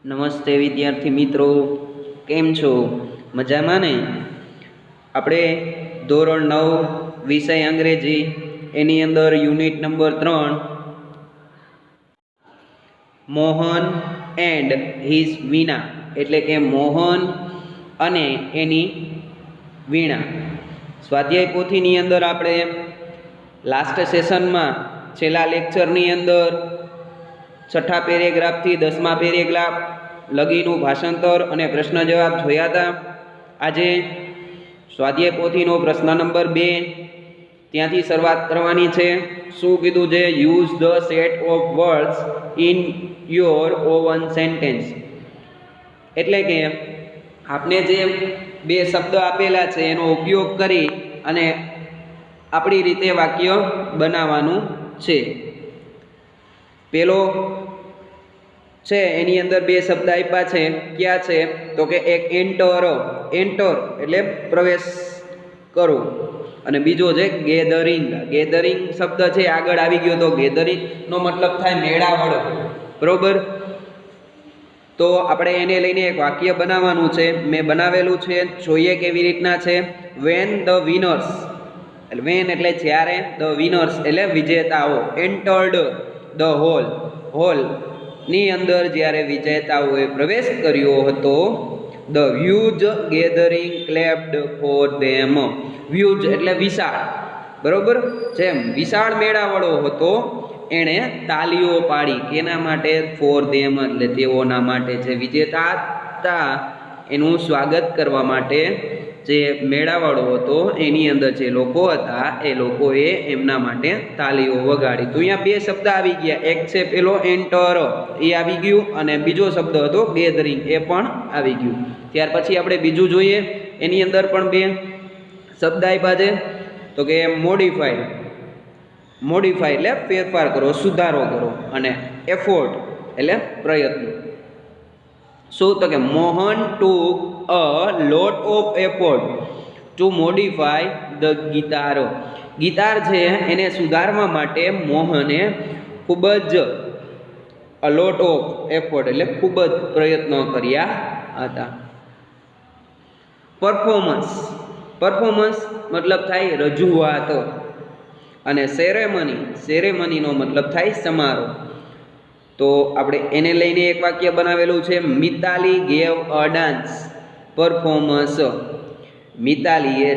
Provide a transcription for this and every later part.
નમસ્તે વિદ્યાર્થી મિત્રો, કેમ છો? મજામાં ને? આપણે ધોરણ 9 વિષય અંગ્રેજી એની અંદર unit number 3 Mohan and his veena એટલે કે મોહન અને એની વીણા સ્વાધ્યાય પોથીની અંદર આપણે લાસ્ટ સેશનમાં છેલ્લા લેક્ચરની અંદર 6થા પેરેગ્રાફથી 10મા પેરેગ્રાફ લગીનું ભાષાંતર અને પ્રશ્ન જવાબ જોયા હતા. આજે સ્વાધ્યાય પોથીનો પ્રશ્ન નંબર 2 ત્યાંથી શરૂઆત કરવાની છે. શું કીધું છે? Use the set of words in your oven sentence. એટલે કે આપણે જે બે શબ્દ આપેલા છે એનો ઉપયોગ કરી અને આપણી રીતે વાક્ય બનાવવાનું છે. પેલો છે એની અંદર બે શબ્દ આપ્યા છે. ક્યાં છે? તો કે એક એન્ટર એટલે પ્રવેશ કરો, અને બીજો છે ગેધરિંગ. ગેધરિંગ શબ્દ છે આગળ આવી ગયો, તો ગેધરિંગ નો મતલબ થાય મેળાવડો. બરોબર? તો આપણે એને લઈને એક વાક્ય બનાવવાનું છે. મેં બનાવેલું છે, જોઈએ કેવી રીતના છે. વેન ધ વિનર્સ, વેન એટલે જ્યારે, ધ વિનર્સ એટલે વિજેતાઓ, એન્ટર્ડ ધ હોલ ની અંદર જ્યારે વિજેતાઓએ પ્રવેશ કર્યો હતો, the huge gathering ક્લેપ્ડ for them. Huge એટલે વિશાળ, બરોબર? જેમ વિશાળ મેળાવડો હતો, એણે તાલીઓ પાડી. કેના માટે? ફોર ધેમ એટલે તેઓના માટે. જે વિજેતા હતા એનું સ્વાગત કરવા માટે જે મેળાવડો હતો એની અંદર જે લોકો હતા એ લોકોએ એમના માટે તાલીઓ વગાડી. તો અહીંયા બે શબ્દ આવી ગયા. એક છે પેલો એન્ટર, એ આવી ગયું, અને બીજો શબ્દ હતો ગેધરિંગ, એ પણ આવી ગયું. ત્યાર પછી આપણે બીજું જોઈએ. એની અંદર પણ બે શબ્દ આપ્યા છે. તો કે મોડિફાઈ એટલે ફેરફાર કરો, સુધારો કરો, અને એફોર્ટ એટલે પ્રયત્ન. શું? તો કે Mohan took a lot of effort to modify the guitar. Guitar છે એને સુધારવા માટે મોહને ખૂબ જ અ લોટ ઓફ એફોર્ટ એટલે ખૂબ જ પ્રયત્નો કર્યા હતા. પરફોર્મન્સ મતલબ થાય રજૂઆતો, અને સેરેમનીનો મતલબ થાય સમારોહ. તો આપણે એને લઈને એક વાક્ય બનાવેલું છે. Mitali gave a dance performance. મિતાલીએ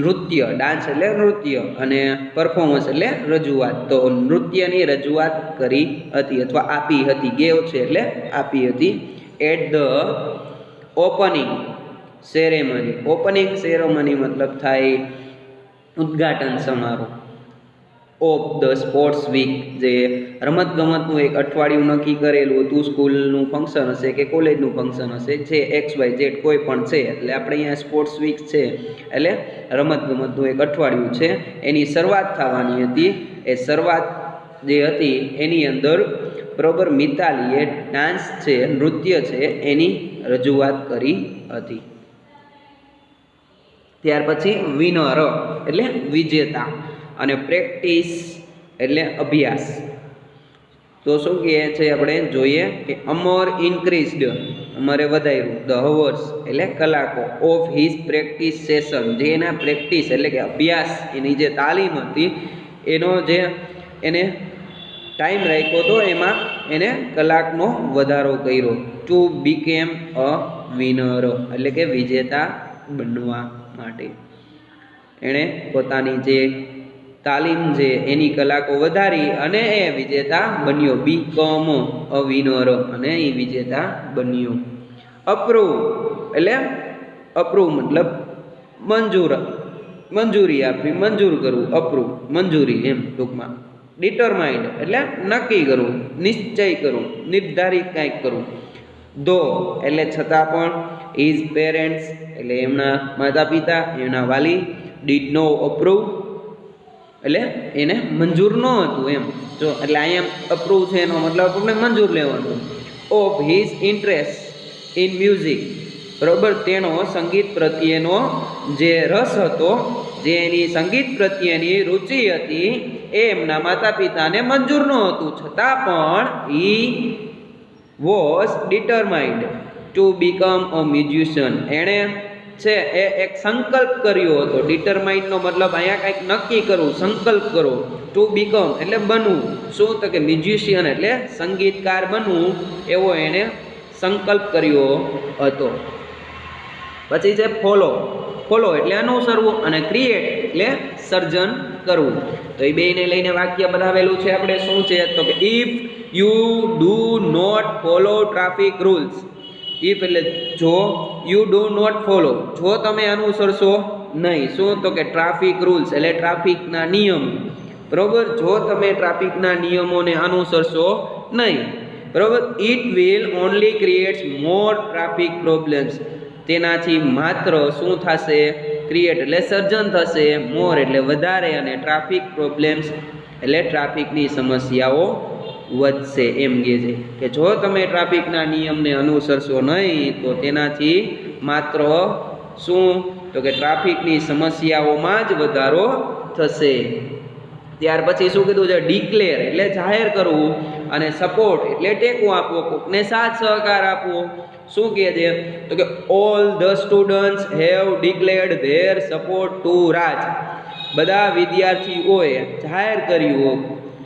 નૃત્ય, ડાન્સ એટલે નૃત્ય, અને પરફોર્મન્સ એટલે રજૂઆત, તો નૃત્યની રજૂઆત કરી હતી અથવા આપી હતી. ગેવ છે એટલે આપી હતી. એટ ધ ઓપનિંગ સેરેમની મતલબ થાય ઉદ્ઘાટન સમારોહ ઓફ ધ સ્પોર્ટ્સ વીક. જે રમતગમતનું એક અઠવાડિયું નક્કી કરેલું હતું, સ્કૂલનું ફંક્શન હશે કે કોલેજનું ફંક્શન હશે, જે XYZ કોઈ પણ છે, એટલે આપણે અહીંયા સ્પોર્ટ્સ વીક છે એટલે રમતગમતનું એક અઠવાડિયું છે, એની શરૂઆત થવાની હતી. એ શરૂઆત જે હતી એની અંદર બરોબર મિતાલીએ ડાન્સ છે, નૃત્ય છે, એની રજૂઆત કરી હતી. ત્યાર પછી વિનર એટલે વિજેતા, અને પ્રેક્ટિસ એટલે અભ્યાસ. તો શું કહે છે આપણે જોઈએ કે અમર ઇન્ક્રીઝડ, અમારે વધાર્યું, ધ હવર્સ એટલે કલાકો, ઓફ હિઝ પ્રેક્ટિસ સેશન, જે એના પ્રેક્ટિસ એટલે કે અભ્યાસ, એની જે તાલીમ હતી એનો જે એને ટાઈમ રાખ્યો હતો એમાં એને કલાકનો વધારો કર્યો. ટુ બીકેમ અ વિનર એટલે કે વિજેતા બનવા માટે એણે પોતાની જે તાલીમ છે એની કલાકો વધારી અને એ વિજેતા બન્યો. બીકમ અ વિનર અને એ વિજેતા બન્યો. અપ્રૂવ એટલે અપ્રૂવ મતલબ મંજૂરી આપવી, મંજૂર કરવું, અપ્રૂવ મંજૂરી એમ ટૂંકમાં. ડિટરમાઇન્ડ એટલે નક્કી કરવું, નિશ્ચય કરવું, નિર્ધારિત કંઈક કરવું. ધો એટલે છતાં પણ. હિઝ પેરેન્ટ્સ એટલે એમના માતા પિતા, એમના વાલી. ડીડ નો અપ્રૂવ એટલે એને મંજૂર ન હતું એમ. જો એટલે અહીંયા અપ્રૂવ છે એનો મતલબ આપણે મંજૂર લેવાનું. Of his interest in music, બરોબર? તેનો સંગીત પ્રત્યેનો જે રસ હતો, જે એની સંગીત પ્રત્યેની રુચિ હતી, એ એમના માતા પિતાને મંજૂર ન હતું, છતાં પણ was determined to become a musician. એણે છે એ એક સંકલ્પ કર્યો હતો. ડિટરમાઇન્ડનો મતલબ અહીંયા કંઈક નક્કી કરવું, સંકલ્પ કરો. ટુ બીકમ એટલે બનવું. શું તો કે મ્યુઝિશિયન એટલે સંગીતકાર બનવું, એવો એણે સંકલ્પ કર્યો હતો. પછી છે ફોલો. ફોલો એટલે અનુસરવું અને ક્રિએટ એટલે સર્જન કરવું. તો એ બેને લઈને વાક્ય બનાવેલું છે આપણે. શું છે તો કે if you do not follow traffic rules. If એટલે જો, યુ ડુ નોટ ફોલો જો તમે અનુસરશો નહીં. શું તો કે ટ્રાફિક રૂલ્સ એટલે ટ્રાફિકના નિયમ. બરોબર, જો તમે ટ્રાફિકના નિયમોને અનુસરશો નહીં. બરોબર, it will only creates more traffic problems. તેનાથી માત્ર શું થશે? ક્રિએટ એટલે સર્જન થશે, મોર એટલે વધારે, અને ટ્રાફિક પ્રોબ્લેમ્સ એટલે ટ્રાફિકની સમસ્યાઓ વધશે. એમ કહે છે કે જો તમે ટ્રાફિકના નિયમને અનુસરશો નહીં તો તેનાથી માત્ર શું તો કે ટ્રાફિકની સમસ્યાઓમાં જ વધારો થશે. ત્યાર પછી શું કીધું છે? ડિક્લેર એટલે જાહેર કરવું, અને સપોર્ટ એટલે ટેકો આપવો, કોકને સાથ સહકાર આપવો. શું કહે છે તો કે all the students have declared their support to Raj. બધા વિદ્યાર્થીઓએ જાહેર કર્યું.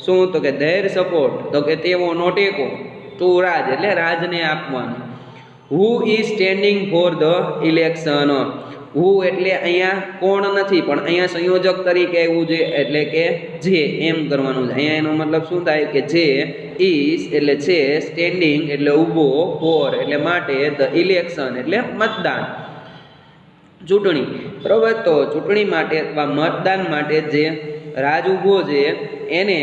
શું તો કે ધેર સપોર્ટ તો કે તેઓનો ટેકો, ટુ રાજ એટલે રાજને આપવાનું. Who is standing for the election. Who એટલે અહીંયા કોણ નથી, પણ અહીંયા સંયોજક તરીકે આવ્યું છે, એટલે કે જે એમ કરવાનું છે. અહીંયા એનો મતલબ શું થાય કે જે, ઇઝ એટલે છે, સ્ટેન્ડિંગ એટલે ઊભો, ફોર એટલે માટે, ધ ઇલેક્શન એટલે મતદાન, ચૂંટણી. બરોબર, તો ચૂંટણી માટે અથવા મતદાન માટે જે રાજ ઊભો છે એને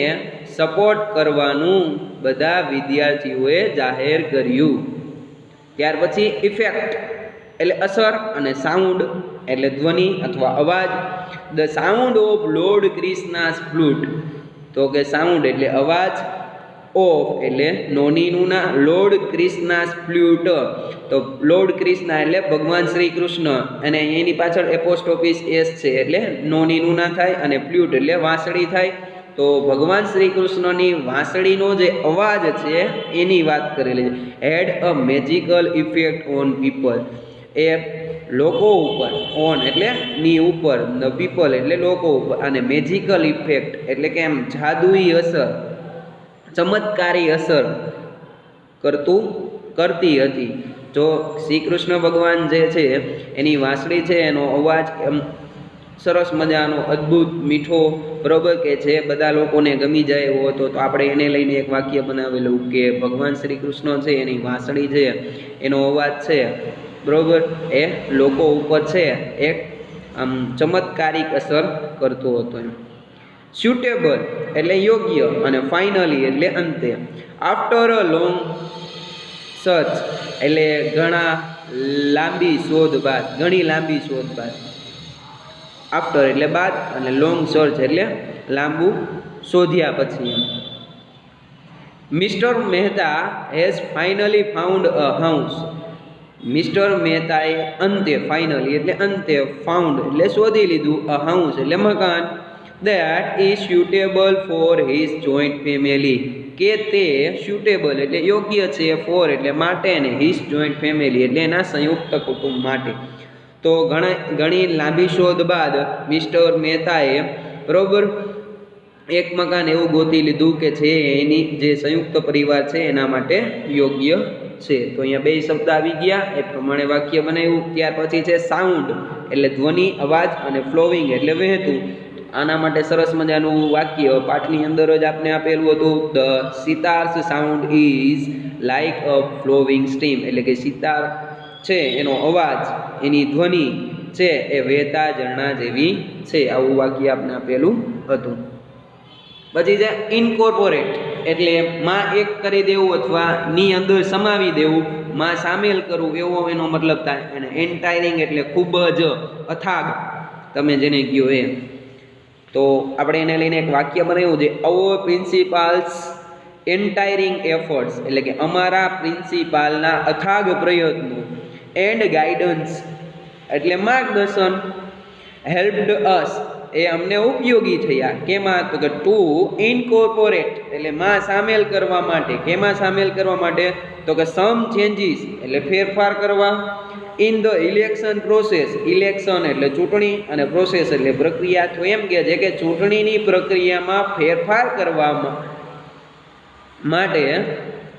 સપોર્ટ કરવાનું બધા વિદ્યાર્થીઓએ જાહેર કર્યું. ત્યાર પછી ઇફેક્ટ એટલે અસર, અને સાઉન્ડ એટલે ધ્વનિ અથવા અવાજ. The sound of Lord Krishna's flute. તો કે સાઉન્ડ એટલે અવાજ, ઓફ એટલે નોનીનુના, લોર્ડ ક્રિષ્નાસ ફ્લૂટ. તો લોર્ડ ક્રિષ્ના એટલે ભગવાન શ્રી કૃષ્ણ, અને એની પાછળ એપોસ્ટ્રોફિસ એસ છે એટલે નોનીનુના થાય, અને ફ્લૂટ એટલે વાંસળી થાય. તો ભગવાન શ્રી કૃષ્ણની વાંસળીનો જે અવાજ છે એની વાત કરેલી છે. હેડ અ મેજિકલ ઇફેક્ટ ઓન પીપલ. એ લોકો ઉપર, ઓન એટલે ની ઉપર, ધ પીપલ એટલે લોકો ઉપર, અને મેજિકલ ઇફેક્ટ એટલે કે એમ જાદુઈ અસર, ચમત્કારી અસર કરતી હતી. જો શ્રી કૃષ્ણ ભગવાન જે છે એની વાંસળી છે, એનો અવાજ એમ સરસ મજાનો, અદ્ભુત, મીઠો, બરોબર, કે જે બધા લોકોને ગમી જાય એવો હતો. તો આપણે એને લઈને એક વાક્ય બનાવેલું કે ભગવાન શ્રી કૃષ્ણ છે એની વાંસળી છે, એનો અવાજ છે, બરોબર, એ લોકો ઉપર છે એક આમ ચમત્કારિક અસર કરતો હતો. એમ સ્યુટેબલ એટલે યોગ્ય, અને ફાઇનલી એટલે અંતે. આફ્ટર અ લોંગ સર્ચ એટલે ઘણા લાંબી શોધ બાદ, ઘણી લાંબી શોધ બાદ. આફ્ટર એટલે બાદ, અને લોંગ સર્ચ એટલે લાંબુ શોધ્યા પછી. Mister Mehta has finally found a house. Mister મહેતાએ અંતે, ફાઇનલી એટલે અંતે, ફાઉન્ડ એટલે શોધી લીધું, અ હાઉસ એટલે મકાન, that is suitable for his joint family. કે તે સ્યુટેબલ એટલે યોગ્ય છે, ફોર એટલે માટે, અને હિઝ જોઈન્ટ ફેમિલી એટલે એના સંયુક્ત કુટુંબ માટે. તો ઘણી લાંબી શોધ બાદ મિસ્ટર મહેતાએ, બરોબર, એક મકાન એવું ગોતી લીધું કે જે એની જે સંયુક્ત પરિવાર છે એના માટે યોગ્ય છે. તો અહીંયા બે શબ્દ આવી ગયા, એ પ્રમાણે વાક્ય બનાવ્યું. ત્યાર પછી છે સાઉન્ડ એટલે ધ્વનિ, અવાજ, અને ફ્લોવિંગ એટલે વહેતું. આના માટે સરસ મજાનું વાક્ય પાઠની અંદર જ આપને આપેલું હતું. The sitar's sound is like a flowing stream. એટલે કે સિતાર છે એનો અવાજ, એની ધ્વનિ છે એ વહેતા ઝરણા જેવી છે. આવું વાક્ય આપને આપેલું હતું. પછી છે ઇન્કોર્પોરેટ એટલે માં એક કરી દેવું અથવા ની અંદર સમાવી દેવું, માં સામેલ કરવું, એવો એનો મતલબ થાય. અને એન્ટાયરિંગ એટલે ખૂબ જ અથાગ, તમે જેને કહો એ. તો આપણે એને લઈને એક વાક્ય બનાવ્યું છે, અવર પ્રિન્સિપાલ્સ એન્ટાયરિંગ એફર્ટ્સ એટલે કે અમારા પ્રિન્સિપાલના અથાગ પ્રયત્નો, એન્ડ ગાઈડન્સ એટલે માર્ગદર્શન, હેલ્પડ અસ એ અમને ઉપયોગી થયા. કેમાં? તો કે ટુ ઇનકોર્પોરેટ એટલે માં સામેલ કરવા માટે. કેમાં સામેલ કરવા માટે? તો કે સમ ચેન્જીસ એટલે ફેરફાર કરવા in the election process. Election એટલે ચૂંટણી અને પ્રોસેસ એટલે પ્રક્રિયા. તો એમ કે છે કે ચૂંટણીની પ્રક્રિયામાં ફેરફાર કરવા માટે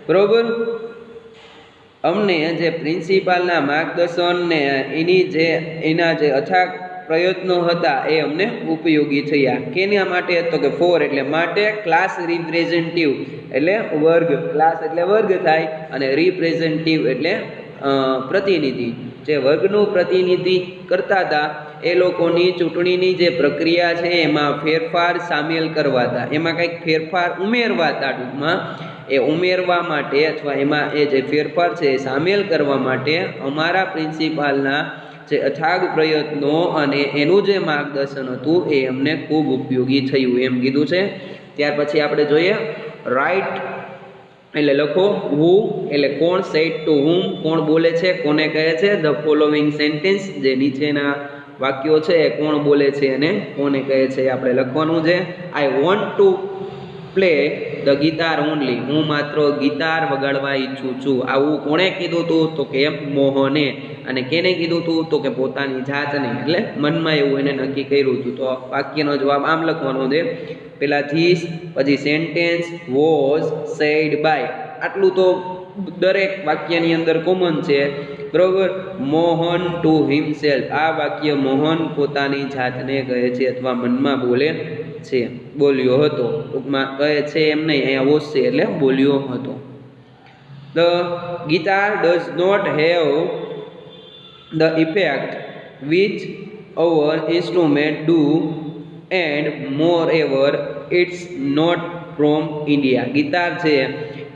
બરોબર અમને જે પ્રિન્સિપાલના માર્ગદર્શન ને એના જે અથાગ પ્રયત્નો હતા એ અમને ઉપયોગી થયા. કેના માટે? તો કે ફોર એટલે માટે, ક્લાસ રિપ્રેઝેન્ટેટિવ એટલે વર્ગ, ક્લાસ એટલે વર્ગ થાય અને રિપ્રેઝેન્ટેટિવ એટલે પ્રતિનિધિ. જે વર્ગનું પ્રતિનિધિ કરતા હતા એ લોકોની ચૂંટણીની જે પ્રક્રિયા છે એમાં ફેરફાર સામેલ કરવા હતા. એમાં કંઈક ફેરફાર ઉમેરવા હતા. ટૂંકમાં એ ઉમેરવા માટે અથવા એમાં એ જે ફેરફાર છે એ સામેલ કરવા માટે અમારા પ્રિન્સિપાલના જે અથાગ પ્રયત્નો અને એનું જે માર્ગદર્શન હતું એ અમને ખૂબ ઉપયોગી થયું એમ કીધું છે. ત્યાર પછી આપણે જોઈએ રાઇટ એટલે લખો હુ એટલે કોણ, સેડ ટુ હુમ કોણ બોલે છે, કોને કહે છે. ધ ફોલોવિંગ સેન્ટેન્સ જે નીચેના વાક્યો છે એ કોણ બોલે છે અને કોને કહે છે આપણે લખવાનું છે. I want to play the guitar only. હું માત્ર ગિટાર વગાડવા ઈચ્છું છું. આવું કોણે કીધું હતું? તો કે મોહને. અને કેને કીધું હતું? તો કે પોતાની જાતને. એટલે મનમાં એવું એને નક્કી કર્યું હતું. તો વાક્યનો જવાબ આમ લખવાનો છે. પેલા ધીસ, પછી સેન્ટેન્સ, વોઝ, સેડ બાય. આટલું તો દરેક વાક્યની અંદર કોમન છે બરોબર. Mohan to himself. આ વાક્ય મોહન પોતાની જાતને કહે છે અથવા મનમાં બોલે છે, બોલ્યો હતો. ટૂંકમાં કહે છે એમ નહીં, અહીંયા વોઝ છે એટલે બોલ્યો હતો. The guitar does not have the effect which our instrument do and moreover it's not from India. Guitar છે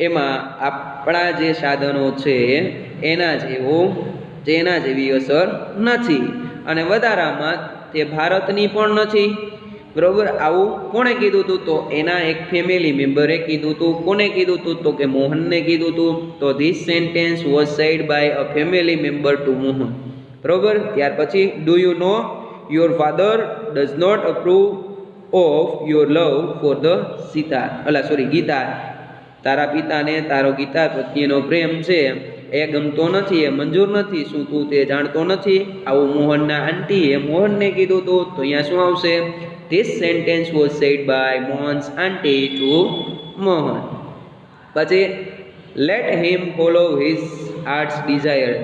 એમાં આપણા જે સાધનો છે એના જેવી અસર નથી અને વધારામાં તે ભારતની પણ નથી બરોબર. આવું કોણે કીધું હતું? તો એના એક ફેમિલી મેમ્બરે કીધું હતું. કોને કીધું હતું? તો કે મોહનને કીધું હતું. તો this sentence was said by a family member to Mohan બરોબર. ત્યાર પછી do you know your father does not approve of your love for the guitar. તારા પિતાને તારો ગીતાર પ્રત્યેનો પ્રેમ છે એ ગમતો નથી, એ મંજૂર નથી. શું તું તે જાણતો નથી? આવું મોહનના આંટીએ મોહનને કીધું હતું. તો અહીંયા શું આવશે? This sentence was said by Mohan's aunty to Mohan. પછી let him follow his heart's desire.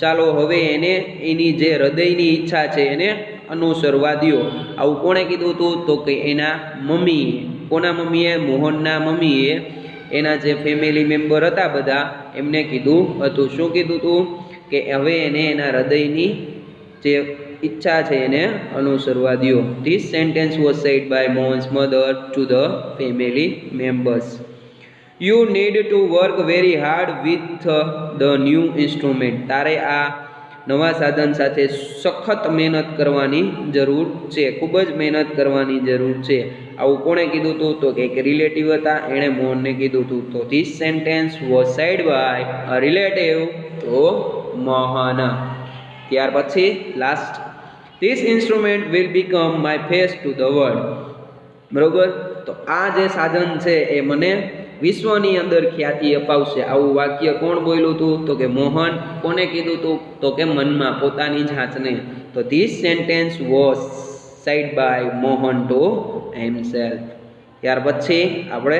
ચાલો હવે એને એની જે હૃદયની ઈચ્છા છે એને અનુસરવા દો. આવું કોણે કીધું હતું? તો કે એના મમ્મીએ. કોના મમ્મીએ? મોહનના મમ્મીએ એના જે ફેમિલી મેમ્બર હતા બધા એમને કીધું હતું. શું કીધું હતું? કે હવે એને એના હૃદયની જે ઈચ્છા છે એને અનુસરવા દો. This sentence was said by Mohan's mother to the family members. You need to work very hard with the new instrument. તારે આ નવા સાધન સાથે સખત મહેનત કરવાની જરૂર છે, ખૂબ જ મહેનત કરવાની જરૂર છે. આવું કોણે કીધું હતું? તો કે એક રિલેટિવ હતા એણે મોહનને કીધું હતું. તો this sentence was said by a relative to Mohan. ત્યાર પછી last, this instrument will become my face to the world બરોબર. તો આ જે સાધન છે એ મને વિશ્વની અંદર ખ્યાતિ અપાવશે. આવું વાક્ય કોણ બોલ્યું હતું? તો કે મોહન. કોને કીધું હતું? તો કે મનમાં, પોતાની જાતને. તો this sentence was said by Mohan to himself. ત્યાર પછી આપણે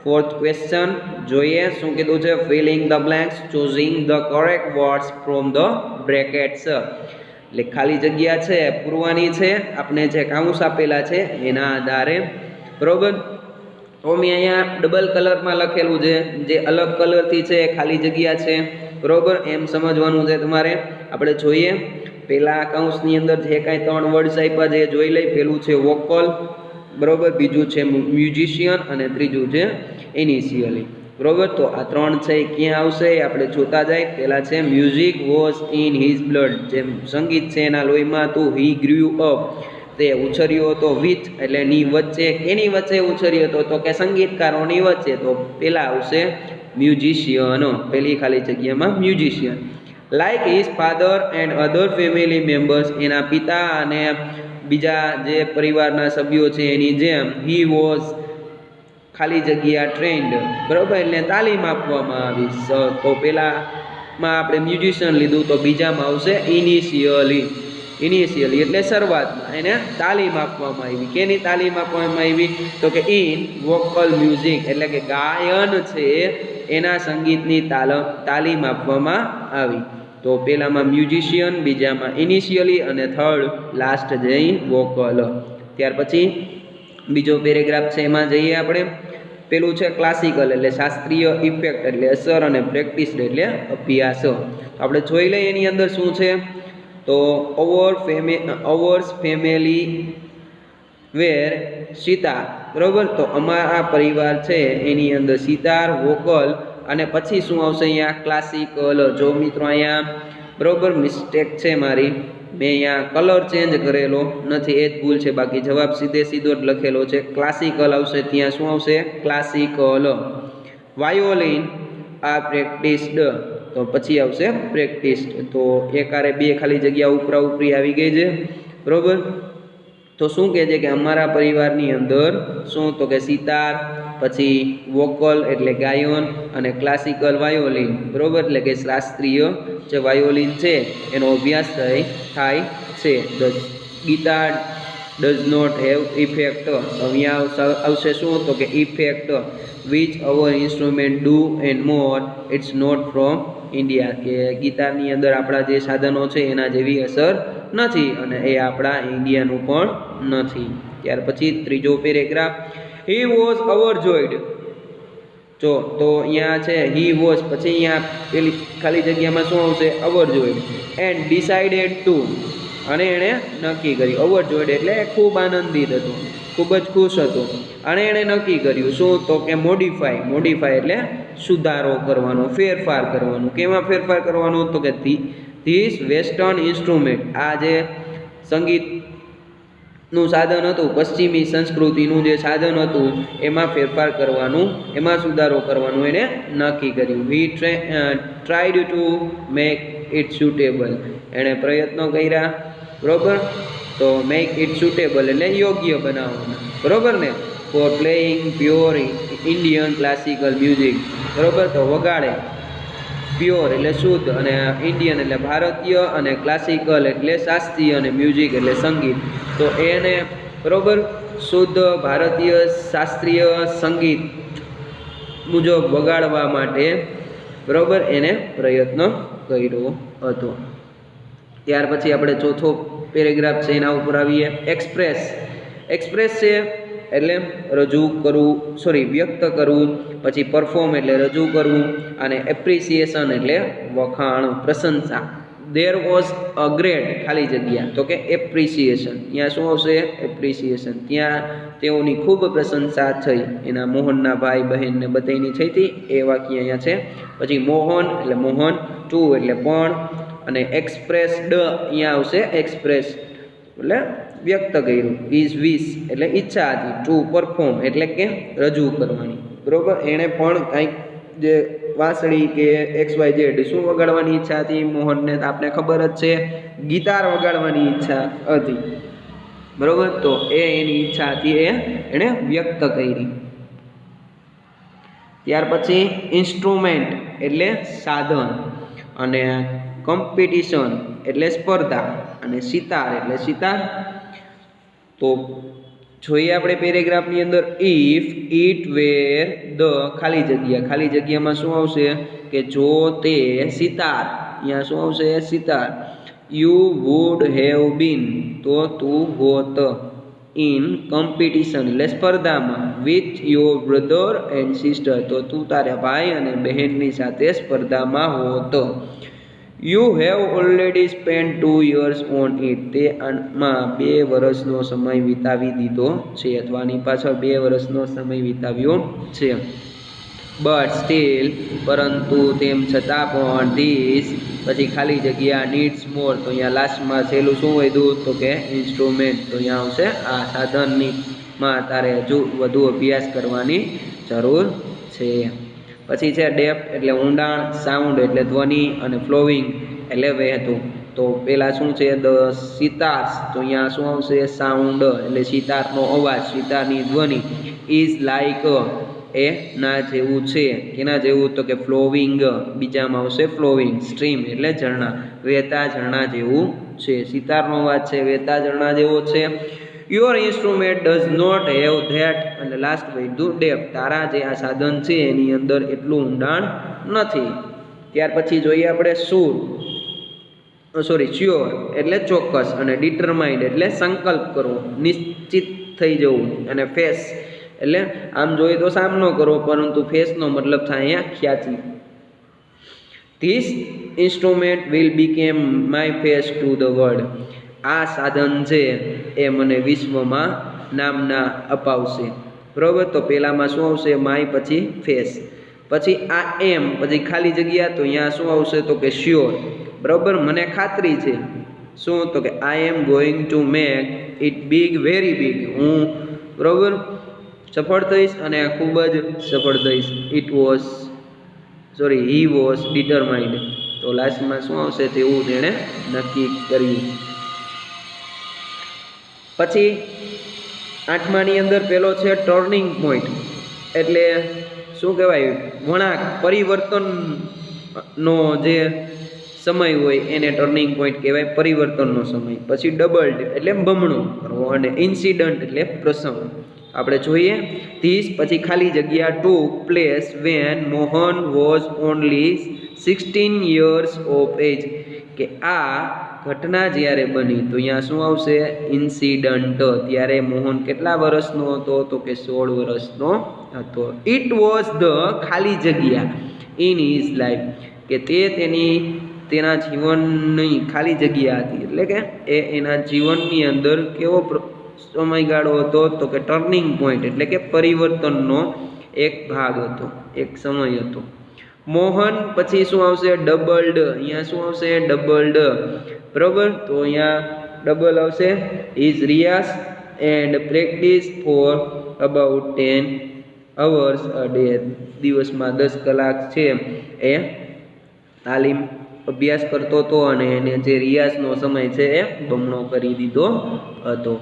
ફોર્થ ક્વેશ્ચન જોઈએ. શું કીધું છે? Filling the blanks, choosing the correct words from the brackets. એટલે ખાલી જગ્યા છે પૂરવાની છે આપણે જે કાઉન્સ આપેલા છે એના આધારે બરોબર. તો મેં અહીંયા ડબલ કલરમાં લખેલું છે, જે અલગ કલરથી છે ખાલી જગ્યા છે બરોબર. એમ સમજવાનું છે તમારે. આપણે જોઈએ પહેલા કૌંસની અંદર જે કાંઈ 3 વર્ડ્સ આપ્યા છે જોઈ લઈ. પહેલું છે વોકલ બરોબર, બીજું છે મ્યુઝિશિયન અને ત્રીજું છે ઇનિશિયલી બરોબર. તો આ 3 છે એ ક્યાં આવશે આપણે જોતા જાય. પહેલા છે music was in his blood. જેમ સંગીત છે એના લોહીમાં હતું. હી ગ્રુ અપ તે ઉછર્યો હતો. વિથ એટલે ની વચ્ચે. એની વચ્ચે ઉછર્યો હતો તો કે સંગીતકારોની વચ્ચે. તો પહેલા આવશે મ્યુઝિશિયન, પહેલી ખાલી જગ્યામાં musician. Like his father and other family members. એના પિતા અને બીજા જે પરિવારના સભ્યો છે એની જેમ હી વોઝ ખાલી જગ્યા ટ્રેન્ડ, બરાબર, એટલે તાલીમ આપવામાં આવી. તો પહેલામાં આપણે મ્યુઝિશિયન લીધું, તો બીજામાં આવશે ઇનિશિયલી એટલે શરૂઆતમાં એને તાલીમ આપવામાં આવી. કેની તાલીમ આપવામાં આવી? તો કે ઇન વોકલ મ્યુઝિક, એટલે કે ગાયન છે એના સંગીતની તાલીમ આપવામાં આવી. તો પહેલામાં મ્યુઝિશિયન, બીજામાં ઇનિશિયલી અને થર્ડ લાસ્ટ જે વોકલ. ત્યાર પછી બીજો પેરેગ્રાફ છે એમાં જઈએ આપણે. પેલું છે ક્લાસિકલ એટલે શાસ્ત્રીય, ઇફેક્ટ એટલે અસર, અને પ્રેક્ટિસ એટલે અભ્યાસ. તો આપણે જોઈ લઈએ એની અંદર શું છે. તો અવર્સ ફેમિલી વેર સિતાર, બરાબર. તો અમારા પરિવાર છે એની અંદર સિતાર, વોકલ, અને પછી શું આવશે અહીંયા? ક્લાસિકલ. જો મિત્રો અહીંયા બરાબર મિસ્ટેક છે મારી, મેં અહીંયા કલર ચેન્જ કરેલો નથી, એ જ ભૂલ છે. બાકી જવાબ સીધો જ લખેલો છે. ક્લાસિકલ આવશે, ત્યાં શું આવશે? ક્લાસિકલ. વાયોલિન આ પ્રેક્ટિસ્ડ, તો પછી આવશે પ્રેક્ટિસ્ડ. તો એકારે બે ખાલી જગ્યા ઉપરા ઉપરી આવી ગઈ છે, બરાબર. તો શું કહે છે કે અમારા પરિવારની અંદર શું? તો કે સિતાર, પછી વોકલ એટલે ગાયન, અને ક્લાસિકલ વાયોલિન, બરાબર, એટલે કે શાસ્ત્રીય જે વાયોલિન છે એનો અભ્યાસ થાય છે. Guitar does not have effect, અહીંયા આવશે શું? તો કે effect which our instrument do and more it's not from India, કે ગીતારની અંદર આપણા જે સાધનો છે એના જેવી અસર નથી, અને એ આપણા ઇન્ડિયાનું પણ નથી. ત્યાર પછી ત્રીજો પેરેગ્રાફ. He was ઓવરજોયડ. તો અહીંયા છે હી વોઝ, પછી અહીંયા પેલી ખાલી જગ્યામાં શું આવશે? ઓવરજોયડ. એન્ડ ડિસાઇડેડ ટુ, અને એણે નક્કી કર્યું. ઓવરજોયડ એટલે ખૂબ આનંદિત હતો, ખૂબ જ ખુશ હતો, અને એણે નક્કી કર્યું શું? તો કે મોડિફાય એટલે સુધારો કરવાનો, ફેરફાર કરવાનો. કેમાં ફેરફાર કરવાનો? તો કે ધીસ વેસ્ટર્ન ઇન્સ્ટ્રુમેન્ટ, આ જે સંગીતનું સાધન હતું, પશ્ચિમી સંસ્કૃતિનું જે સાધન હતું એમાં ફેરફાર કરવાનું, એમાં સુધારો કરવાનું એણે નક્કી કર્યું. He tried to make it suitable, એણે પ્રયત્નો કર્યા, બરાબર. તો મેક ઇટ સુટેબલ એટલે યોગ્ય બનાવવાના, બરાબર ને. For playing pure Indian classical music, બરાબર. તો વગાડે પ્યોર એટલે શુદ્ધ, અને ઇન્ડિયન એટલે ભારતીય, અને ક્લાસિકલ એટલે શાસ્ત્રીય, અને મ્યુઝિક એટલે સંગીત. તો એને બરાબર શુદ્ધ ભારતીય શાસ્ત્રીય સંગીત મુજબ વગાડવા માટે બરાબર એને પ્રયત્ન કર્યો હતો. ત્યાર પછી આપણે ચોથો પેરેગ્રાફ છે એના ઉપર આવીએ. એક્સપ્રેસ છે એટલે રજૂ કરવું, વ્યક્ત કરવું. પછી પરફોર્મ એટલે રજૂ કરવું, અને એપ્રિસિએશન એટલે વખાણ, પ્રશંસા. દેર વોઝ અ ગ્રેટ ખાલી જગ્યા, તો કે એપ્રિસિએશન. ત્યાં શું આવશે? એપ્રિસિએશન. ત્યાં તેઓની ખૂબ પ્રશંસા થઈ, એના મોહનના ભાઈ બહેનને બધાની થઈ હતી, એ વાક્ય અહીંયા છે. પછી મોહન એટલે મોહન, ટુ એટલે પણ, અને એક્સપ્રેસ્ડ અહીંયા આવશે એક્સપ્રેસ એટલે વ્યક્ત કર્યું. ઇઝ વિશ એટલે ઈચ્છા હતી. ટુ પરફોર્મ એટલે કે રજૂ કરવાની, બરાબર. એણે પણ કંઈક જે વાંસળી કે XYZ શું વગાડવાની ઈચ્છા હતી મોહનને? આપણે ખબર જ છે, ગિટાર વગાડવાની ઈચ્છા હતી, બરાબર. તો એની ઈચ્છા હતી એ એણે વ્યક્ત કરી. ત્યાર પછી ઇન્સ્ટ્રુમેન્ટ એટલે સાધન, અને કોમ્પિટિશન એટલે સ્પર્ધા, અને સિતાર એટલે સિતાર. તો જોઈએ આપણે પેરેગ્રાફની અંદર. ઇફ ઇટ વેર ધ ખાલી જગ્યામાં શું આવશે? કે જો તે સિતાર, અહીંયા શું આવશે? Sitar. You would have been, તો તું હોત. ઇન કોમ્પિટિશન એટલે સ્પર્ધામાં. With your brother and sister, તો તું તારા ભાઈ અને બહેનની સાથે સ્પર્ધામાં હોત. You have already spend 2 years on it, તે આમાં 2 વર્ષનો સમય વિતાવી દીધો છે, અથવા આની પાછળ 2 વર્ષનો સમય વિતાવ્યો છે. બટ સ્ટીલ પરંતુ તેમ છતાં પણ, ધીસ પછી ખાલી જગ્યા નીડ્સ મોર, તો અહીંયા લાસ્ટમાં છેલ્લું શું વધ્યું? તો કે ઇન્સ્ટ્રુમેન્ટ. તો અહીંયા આવશે આ સાધનની માં તારે હજુ વધુ અભ્યાસ કરવાની જરૂર છે. પછી છે ડેપ્થ એટલે ઊંડાણ, સાઉન્ડ એટલે ધ્વનિ, અને ફ્લોવિંગ એટલે વહેતું. તો પહેલાં શું છે ધ સિતાર્સ, તો અહીંયા શું આવશે સાઉન્ડ એટલે સિતારનો અવાજ, સિતારની ધ્વનિ ઇઝ લાઇક એ ના જેવું છે. કેના જેવું તો કે ફ્લોવિંગ, બીજામાં આવશે ફ્લોવિંગ, સ્ટ્રીમ એટલે ઝરણા, વહેતા ઝરણા જેવું છે. સિતારનો અવાજ છે વહેતા ઝરણા જેવો છે. Your instrument does not have that એટલે લાસ્ટ વધ્યું ડેપ્થ, તારા જે આ સાધન છે એની અંદર એટલું ઊંડાણ નથી. ત્યાર પછી જોઈએ આપણે શ્યોર એટલે ચોક્કસ, અને ડિટરમાઇન્ડ એટલે સંકલ્પ કરવો, નિશ્ચિત થઈ જવું, અને ફેસ એટલે આમ જોઈએ તો સામનો કરવો, પરંતુ ફેસનો મતલબ થાય અહીંયા ખ્યાતિ. This instrument will became my face to the world, આ સાધન છે એ મને વિશ્વમાં નામના અપાવશે. બરાબર, તો પહેલામાં શું આવશે માય પછી ફેસ, પછી આ એમ પછી ખાલી જગ્યા, તો અહીંયા શું આવશે તો કે શ્યોર. બરાબર, મને ખાતરી છે શું તો કે I am going to make it big, very big, હું બરાબર સફળ થઈશ અને ખૂબ જ સફળ થઈશ. હી વોઝ ડિટરમાઇન્ડ, તો લાસ્ટમાં શું આવશે તેવું તેણે નક્કી કર્યું. પછી 8માની અંદર પેલો છે ટર્નિંગ પોઈન્ટ, એટલે શું કહેવાય વળાંક, પરિવર્તનનો જે સમય હોય એને ટર્નિંગ પોઈન્ટ કહેવાય, પરિવર્તનનો સમય. પછી ડબલ્ડ એટલે બમણો કરવો, અને ઇન્સિડન્ટ એટલે પ્રસંગ. આપણે જોઈએ ધીસ પછી ખાલી જગ્યા took place when Mohan was only 16 years of age, કે આ ઘટના જ્યારે બની તો અહીંયા શું આવશે ઇન્સિડન્ટ, ત્યારે મોહન કેટલા વર્ષનો હતો તો કે 16 વર્ષનો હતો. ઇટ વોઝ ધ ખાલી જગ્યા ઇન હિઝ લાઈફ, કે તે તેના જીવનની ખાલી જગ્યા હતી, એટલે કે એ એના જીવનની અંદર કેવો સમયગાળો હતો તો કે ટર્નિંગ પોઈન્ટ, એટલે કે પરિવર્તનનો એક ભાગ હતો, એક સમય હતો. મોહન પછી શું આવશે ડબલ્ડ, અહીંયા શું આવશે ડબલ્ડ. બરોબર, તો અહીંયા ડબલ આવશે is Riyaz and practice for about 10 hours a day, દિવસમાં 10 કલાક છે એ તાલીમ અભ્યાસ કરતો હતો, અને એને જે રિયાઝનો સમય છે એ બમણો કરી દીધો હતો.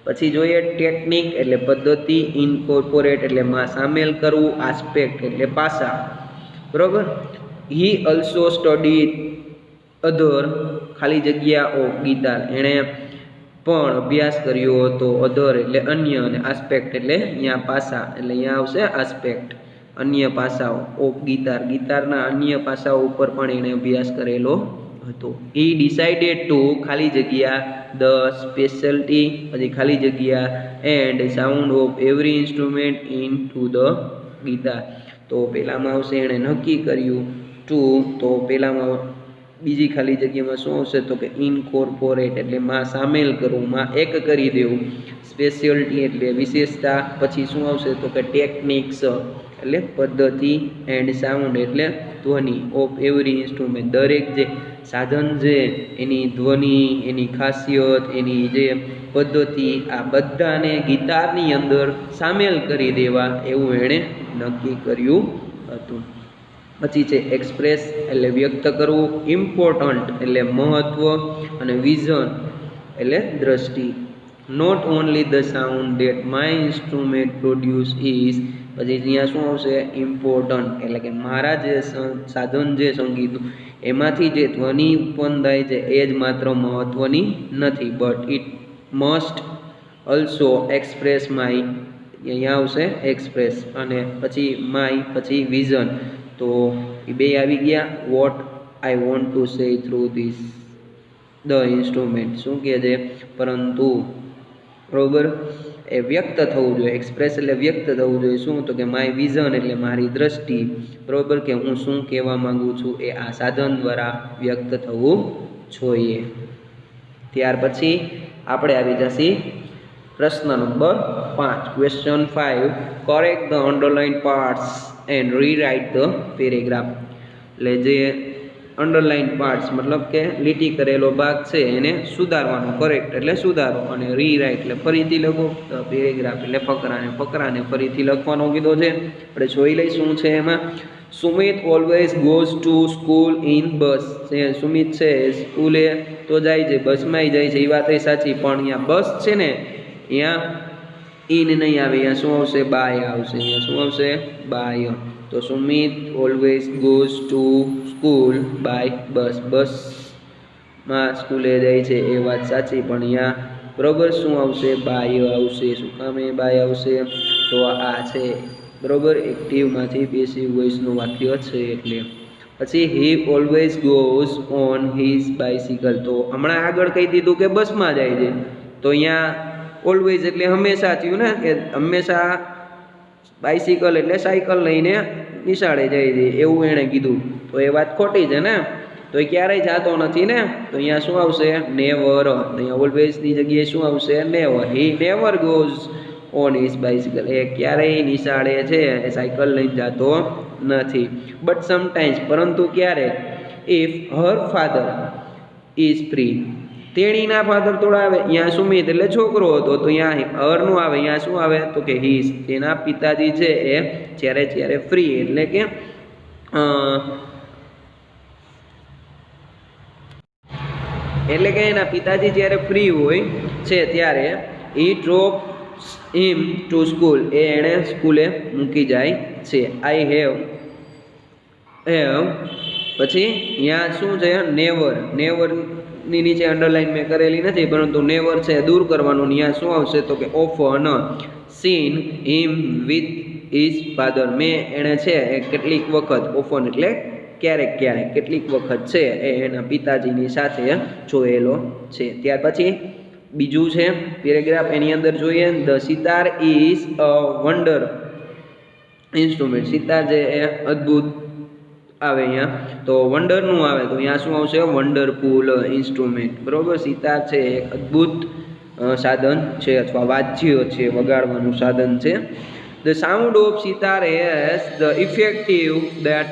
પછી જોઈએ ટેકનિક એટલે પદ્ધતિ, ઇનકોર્પોરેટ એટલે માં સામેલ કરવું, આસ્પેક્ટ એટલે પાસા. બરોબર, હી અલ્સો સ્ટડી અધર ખાલી જગ્યા ઓફ ગીતાર, એણે પણ અભ્યાસ કર્યો હતો. અધર એટલે અન્ય, અને આસ્પેક્ટ એટલે અહીંયા પાસા, એટલે અહીંયા આવશે આસ્પેક્ટ, અન્ય પાસાઓ ઓફ ગીતાર, ગીતારના અન્ય પાસાઓ ઉપર પણ એણે અભ્યાસ કરેલો હતો. હી ડિસાઇડેડ ટુ ખાલી જગ્યા ધ સ્પેશિયાલિટી પછી ખાલી જગ્યા and sound of every instrument in to the guitar, તો પહેલામાં આવશે એણે નક્કી કર્યું ટુ, તો પહેલામાં બીજી ખાલી જગ્યામાં શું આવશે તો કે ઇનકોર્પોરેટ એટલે માં સામેલ કરવું, માં એક કરી દેવું, સ્પેશિયાલિટી એટલે વિશેષતા, પછી શું આવશે તો કે ટેકનિક્સ એટલે પદ્ધતિ, એન્ડ સાઉન્ડ એટલે ધ્વનિ, ઓફ એવરી ઇન્સ્ટ્રુમેન્ટ દરેક જે સાધન છે એની ધ્વનિ, એની ખાસિયત, એની જે પદ્ધતિ, આ બધાને ગીતારની અંદર સામેલ કરી દેવા એવું એણે નક્કી કર્યું હતું. પછી છે એક્સપ્રેસ એટલે વ્યક્ત કરવું, ઇમ્પોર્ટન્ટ એટલે મહત્વ, અને વિઝન એટલે દ્રષ્ટિ. Not only the sound that my instrument produce is, પછી અહીંયા શું આવશે ઇમ્પોર્ટન્ટ એટલે કે મારા જે સાધન જે સંગીતનું એમાંથી જે ધ્વનિ ઉત્પન્ન થાય છે એ જ માત્ર મહત્વની નથી, but it must also express my, અહીંયા આવશે એક્સપ્રેસ, અને પછી માય પછી વિઝન, તો એ બે આવી ગયા. What I want to say through this the instrument, શું કહે છે પરંતુ બરોબર એ વ્યક્ત થવું જોઈએ, એક્સપ્રેસ એટલે વ્યક્ત થવું જોઈએ. શું તો કે માય વિઝન એટલે મારી દ્રષ્ટિ, બરોબર કે હું શું કહેવા માંગુ છું એ આ સાધન દ્વારા વ્યક્ત થવું જોઈએ. ત્યાર પછી આપણે આવી જશે પ્રશ્ન number 5, question 5, correct the underline parts and rewrite the paragraph, એટલે જે અંડરલાઇન પાર્ટ્સ મતલબ કે લીટી કરેલો ભાગ છે એને સુધારવાનો, કરેક્ટ એટલે સુધારો, અને રીરાઇટ એટલે ફરીથી લખો, પેરેગ્રાફ એટલે ફકરાને ફરીથી લખવાનો કીધો છે. આપણે જોઈ લઈ શું છે એમાં. Sumit always goes to school in bus. Sumit છે સ્કૂલે તો જાય છે, બસમાંય જાય છે, એ વાત સાચી, પણ અહીંયા બસ છે ને અહીંયા ઇન નહીં આવે, અહીંયા શું આવશે? બાય આવશે. અહીંયા શું આવશે? બાય. તો Sumit always goes to school by bus. બસમાં સ્કૂલે જાય છે એ વાત સાચી, પણ અહીંયા બરોબર શું આવશે? બાય આવશે. શું કામ એ બાય આવશે? તો આ છે બરોબર એક્ટિવમાંથી પેસિવ વોઇસનું વાક્ય છે એટલે. પછી he always goes on his bicycle. તો હમણાં આગળ કહી દીધું કે બસમાં જાય છે, તો અહીંયા ઓલવેઝ એટલે હંમેશા થયું ને, કે હંમેશા બાઇસિકલ એટલે સાયકલ લઈને નિશાળે જાય છે એવું એણે કીધું, તો એ વાત ખોટી છે ને, તો એ ક્યારેય જતો નથી ને, તો અહીંયા શું આવશે? નેવર. અહીંયા ઓલવેઝની જગ્યાએ શું આવશે? Never. He never goes on his bicycle. એ ક્યારેય નિશાળે છે એ સાયકલ લઈને જતો નથી. બટ સમટાઈમ્સ, પરંતુ ક્યારેક, if her father is free. તેણીના ફાધર થોડા આવે, અહીંયા સુમિત એટલે છોકરો હતો, તો અહીંયા હરનું આવે, અહીંયા શું આવે? તો કે હિઝ. તેના પિતાજી છે એ જ્યારે ફ્રી એટલે કે એના પિતાજી જ્યારે ફ્રી હોય છે ત્યારે હી ડ્રોપ્સ હિમ ટુ સ્કૂલ. એણે સ્કૂલે મૂકી જાય છે. આઈ હેવ પછી અહીંયા શું છે? નેવરની નીચે અંડરલાઈન મેં કરેલી નથી, પરંતુ નેવર છે દૂર કરવાનું. અહીંયા શું આવશે? તો કે often scene him with his father. એણે છે એ કેટલીક વખત, ઓફન એટલે ક્યારેક, કેટલીક વખત છે એ એના પિતાજીની સાથે જોયેલો છે. ત્યાર પછી બીજું છે પેરેગ્રાફ, એની અંદર જોઈએ, the sitar is a wonder instrument. Sitar જે એ અદ્ભુત આવે અહીંયા, તો વન્ડરનું આવે, તો અહીંયા શું આવશે? Wonderful instrument. બરોબર, સિતાર છે એક અદ્ભુત સાધન છે અથવા વાદ્ય છે, વગાડવાનું સાધન છે. The sound of sitar has the effective that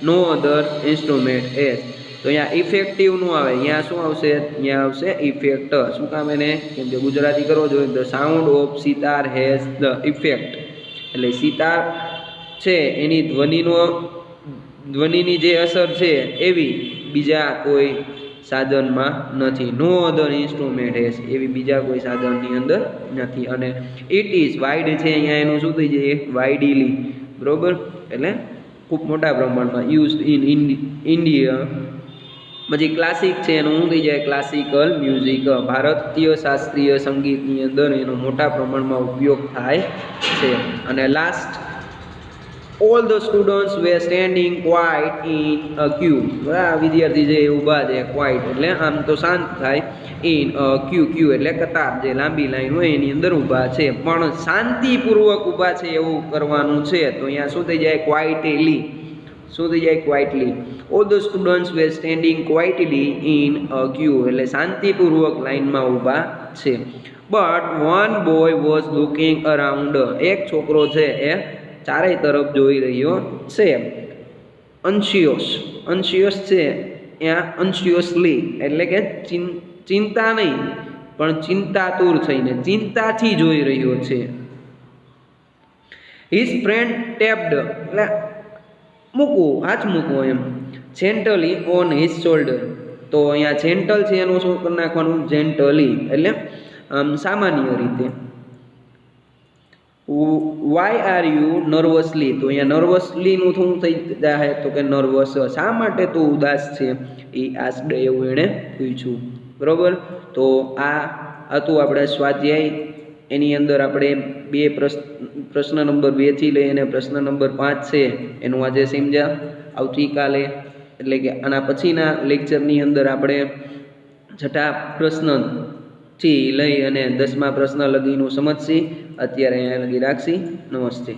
no other instrument has. તો અહીંયા ઇફેક્ટિવનું આવે, અહીંયા શું આવશે? અહીંયા આવશે ઇફેક્ટ. શું કામ એને? કેમ કે ગુજરાતી કરવો જોઈએ. The sound of sitar has the effect, એટલે સિતાર છે એની ધ્વનિની જે અસર છે એવી બીજા કોઈ સાધનમાં નથી. નો અધર ઇન્સ્ટ્રુમેન્ટ હેઝ, એવી બીજા કોઈ સાધનની અંદર નથી. અને ઇટ ઇઝ વાઇડ છે, અહીંયા એનું શું થઈ જાય? વાઇડલી. બરોબર, એટલે ખૂબ મોટા પ્રમાણમાં યુઝ ઇન ઇન્ડિયા. પછી ક્લાસિક છે એનું શું થઈ જાય? Classical music. ભારતીય શાસ્ત્રીય સંગીતની અંદર એનો મોટા પ્રમાણમાં ઉપયોગ થાય છે. અને last, all the students were standing quiet in a queue. વિદ્યાર્થી છે એ ઊભા છે, ક્વાઇટ એટલે આમ તો શાંત થાય, ઇન અ ક્યુ એટલે કતાર, જે લાંબી લાઈન હોય એની અંદર ઊભા છે, પણ શાંતિપૂર્વક ઊભા છે એવું કરવાનું છે. તો અહીંયા શું થઈ જાય? ક્વાઇટલી. શું થઈ જાય? Quietly. All the students were standing quietly in a queue એટલે શાંતિપૂર્વક લાઈનમાં ઊભા છે. But one boy was looking around. એક છોકરો છે એ ચારેય તરફ જોઈ રહ્યો છે. અન્શિયસ છે ત્યાં અન્શિયસલી એટલે કે ચિંતા નહીં, પણ ચિંતાતુર થઈને, ચિંતાથી જોઈ રહ્યો છે. હિઝ ફ્રેન્ડ ટેપ્ડ એટલે મૂકવું, હાથ મૂકવો એમ. Gently on his shoulder. તો અહીંયા જેન્ટલ છે એનું શું કરી નાખવાનું? જેન્ટલી એટલે સામાન્ય રીતે. Why are you nervously. તો અહીંયા નર્વસલીનું શું થઈ જાય? તો કે નર્વસ. શા માટે તું ઉદાસ છે? એ આસ્ડ, એવું એણે પૂછ્યું. બરોબર, તો આ હતું આપણે સ્વાધ્યાય. એની અંદર આપણે બે પ્રશ્ન નંબર 2 થી લઈને પ્રશ્ન નંબર 5 છે એનું આજે સમજ્યા. આવતીકાલે એટલે કે આના પછીના લેક્ચરની અંદર આપણે 6થા પ્રશ્નથી લઈ અને 10મા પ્રશ્ન લગીનું સમજશી. અત્યારે અહીંયા લગી રાખશી. નમસ્તે.